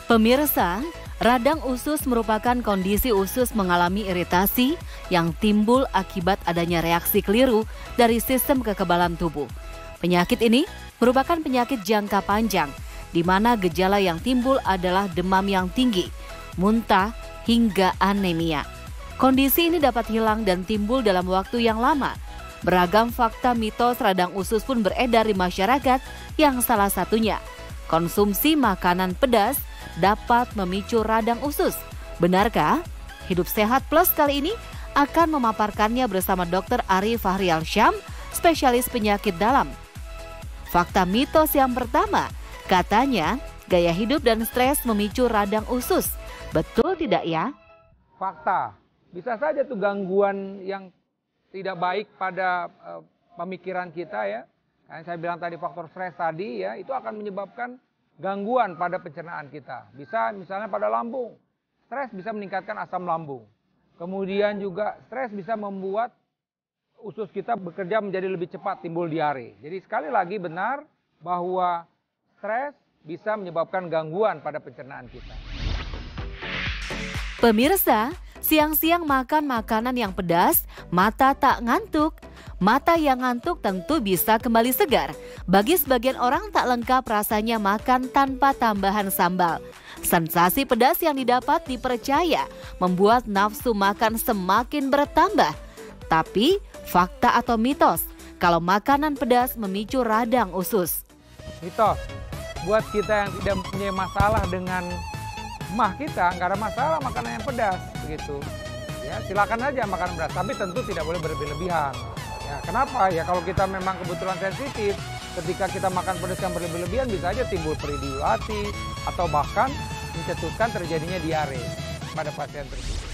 Pemirsa, radang usus merupakan kondisi usus mengalami iritasi yang timbul akibat adanya reaksi keliru dari sistem kekebalan tubuh. Penyakit ini merupakan penyakit jangka panjang, di mana gejala yang timbul adalah demam yang tinggi, muntah, hingga anemia. Kondisi ini dapat hilang dan timbul dalam waktu yang lama. Beragam fakta mitos radang usus pun beredar di masyarakat, yang salah satunya konsumsi makanan pedas dapat memicu radang usus. Benarkah? Hidup Sehat Plus kali ini akan memaparkannya bersama Dr. Ari Fahrial Syam, spesialis penyakit dalam. Fakta mitos yang pertama, katanya gaya hidup dan stres memicu radang usus. Betul tidak ya? Fakta, bisa saja tuh gangguan yang tidak baik pada pemikiran kita ya. Yang saya bilang tadi faktor stres tadi ya, itu akan menyebabkan gangguan pada pencernaan kita. Bisa misalnya pada lambung. Stres bisa meningkatkan asam lambung. Kemudian juga stres bisa membuat usus kita bekerja menjadi lebih cepat timbul diare. Jadi sekali lagi benar bahwa stres bisa menyebabkan gangguan pada pencernaan kita. Pemirsa, siang-siang makan makanan yang pedas, mata tak ngantuk. Mata yang ngantuk tentu bisa kembali segar. Bagi sebagian orang tak lengkap rasanya makan tanpa tambahan sambal. Sensasi pedas yang didapat dipercaya membuat nafsu makan semakin bertambah. Tapi fakta atau mitos kalau makanan pedas memicu radang usus? Mitos, buat kita yang tidak punya masalah dengan mah kita, nggak ada masalah makanan yang pedas begitu. Ya, silakan aja makan pedas, tapi tentu tidak boleh berlebihan. Ya, kenapa? Ya kalau kita memang kebetulan sensitif, ketika kita makan pedas yang berlebihan bisa aja timbul perih di hati atau bahkan mencetuskan terjadinya diare pada pasien tersebut.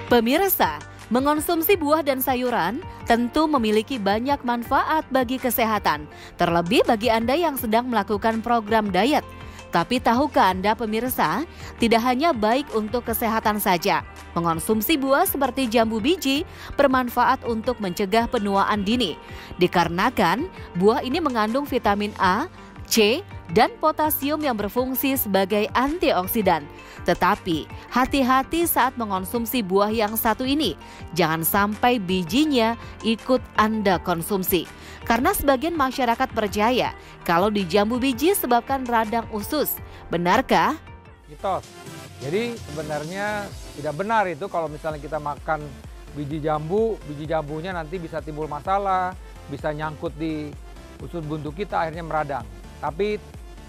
Pemirsa, mengonsumsi buah dan sayuran tentu memiliki banyak manfaat bagi kesehatan, terlebih bagi Anda yang sedang melakukan program diet. Tapi tahukah Anda pemirsa, tidak hanya baik untuk kesehatan saja. Mengonsumsi buah seperti jambu biji bermanfaat untuk mencegah penuaan dini. Dikarenakan buah ini mengandung vitamin A, C, dan potasium yang berfungsi sebagai antioksidan. Tetapi hati-hati saat mengonsumsi buah yang satu ini. Jangan sampai bijinya ikut Anda konsumsi. Karena sebagian masyarakat percaya kalau di jambu biji sebabkan radang usus. Benarkah? Mitos. Jadi sebenarnya tidak benar itu kalau misalnya kita makan biji jambunya nanti bisa timbul masalah, bisa nyangkut di usus buntu kita akhirnya meradang. Tapi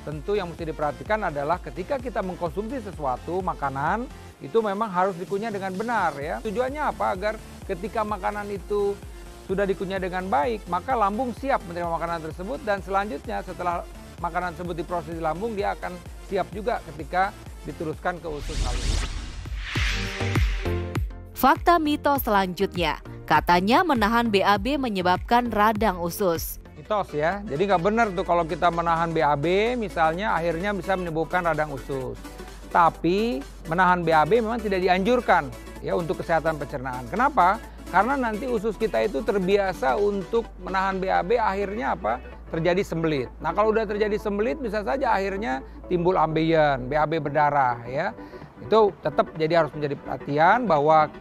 tentu yang mesti diperhatikan adalah ketika kita mengkonsumsi sesuatu makanan itu memang harus dikunyah dengan benar ya. Tujuannya apa? Agar ketika makanan itu sudah dikunyah dengan baik, maka lambung siap menerima makanan tersebut dan selanjutnya setelah makanan tersebut diproses di lambung, dia akan siap juga ketika diteruskan ke usus halus. Fakta mitos selanjutnya, katanya menahan BAB menyebabkan radang usus. Mitos ya, jadi nggak benar tuh kalau kita menahan BAB misalnya akhirnya bisa menimbulkan radang usus. Tapi menahan BAB memang tidak dianjurkan ya untuk kesehatan pencernaan. Kenapa? Karena nanti usus kita itu terbiasa untuk menahan BAB, akhirnya apa? Terjadi sembelit. Nah kalau udah terjadi sembelit bisa saja akhirnya timbul ambeien, BAB berdarah ya. Itu tetap jadi harus menjadi perhatian bahwa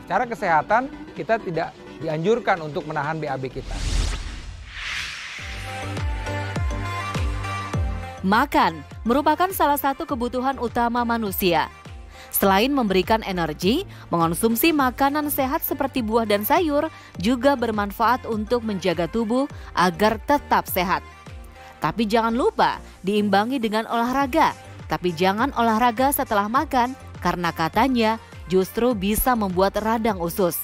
secara kesehatan kita tidak dianjurkan untuk menahan BAB kita. Makan merupakan salah satu kebutuhan utama manusia. Selain memberikan energi, mengonsumsi makanan sehat seperti buah dan sayur juga bermanfaat untuk menjaga tubuh agar tetap sehat. Tapi jangan lupa diimbangi dengan olahraga. Tapi jangan olahraga setelah makan karena katanya justru bisa membuat radang usus.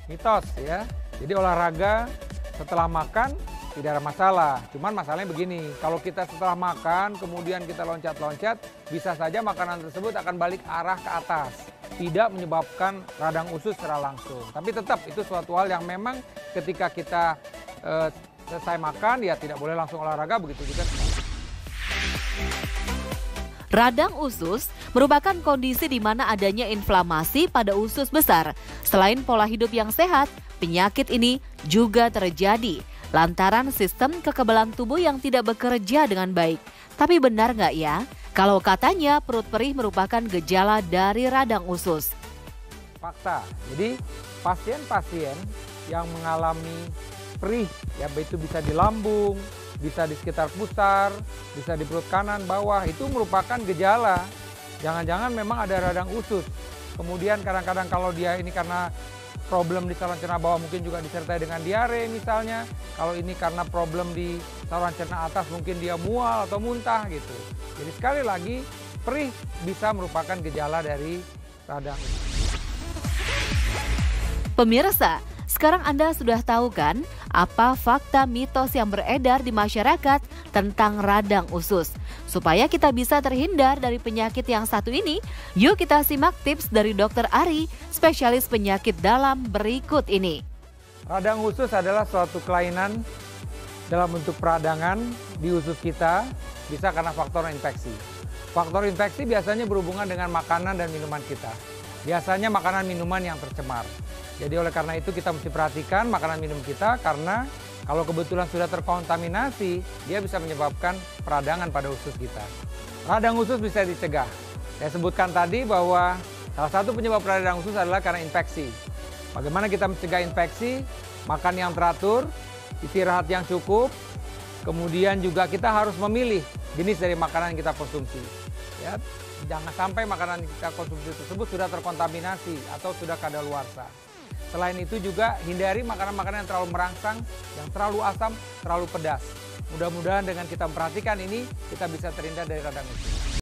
Mitos ya, jadi olahraga setelah makan tidak ada masalah. Cuman masalahnya begini, kalau kita setelah makan kemudian kita loncat-loncat, bisa saja makanan tersebut akan balik arah ke atas. Tidak menyebabkan radang usus secara langsung. Tapi tetap itu suatu hal yang memang ketika kita selesai makan ya tidak boleh langsung olahraga, begitu juga. Radang usus merupakan kondisi di mana adanya inflamasi pada usus besar. Selain pola hidup yang sehat, penyakit ini juga terjadi lantaran sistem kekebalan tubuh yang tidak bekerja dengan baik. Tapi benar nggak ya kalau katanya perut perih merupakan gejala dari radang usus? Fakta, jadi pasien-pasien yang mengalami perih, ya itu bisa di lambung, bisa di sekitar pusar, bisa di perut kanan, bawah, itu merupakan gejala. Jangan-jangan memang ada radang usus. Kemudian kadang-kadang kalau dia ini karena problem di saluran cerna bawah mungkin juga disertai dengan diare misalnya. Kalau ini karena problem di saluran cerna atas mungkin dia mual atau muntah gitu. Jadi sekali lagi perih bisa merupakan gejala dari radang usus. Pemirsa, sekarang Anda sudah tahu kan apa fakta mitos yang beredar di masyarakat tentang radang usus? Supaya kita bisa terhindar dari penyakit yang satu ini, yuk kita simak tips dari Dr. Ari, spesialis penyakit dalam berikut ini. Radang usus adalah suatu kelainan dalam bentuk peradangan di usus kita, bisa karena faktor infeksi. Faktor infeksi biasanya berhubungan dengan makanan dan minuman kita. Biasanya makanan minuman yang tercemar. Jadi oleh karena itu kita mesti perhatikan makanan minum kita, karena kalau kebetulan sudah terkontaminasi, dia bisa menyebabkan peradangan pada usus kita. Radang usus bisa dicegah. Saya sebutkan tadi bahwa salah satu penyebab radang usus adalah karena infeksi. Bagaimana kita mencegah infeksi? Makan yang teratur, istirahat yang cukup, kemudian juga kita harus memilih jenis dari makanan yang kita konsumsi. Ya, jangan sampai makanan yang kita konsumsi tersebut sudah terkontaminasi atau sudah kadaluarsa. Selain itu juga hindari makanan-makanan yang terlalu merangsang, yang terlalu asam, terlalu pedas. Mudah-mudahan dengan kita memperhatikan ini, kita bisa terhindar dari radang usus.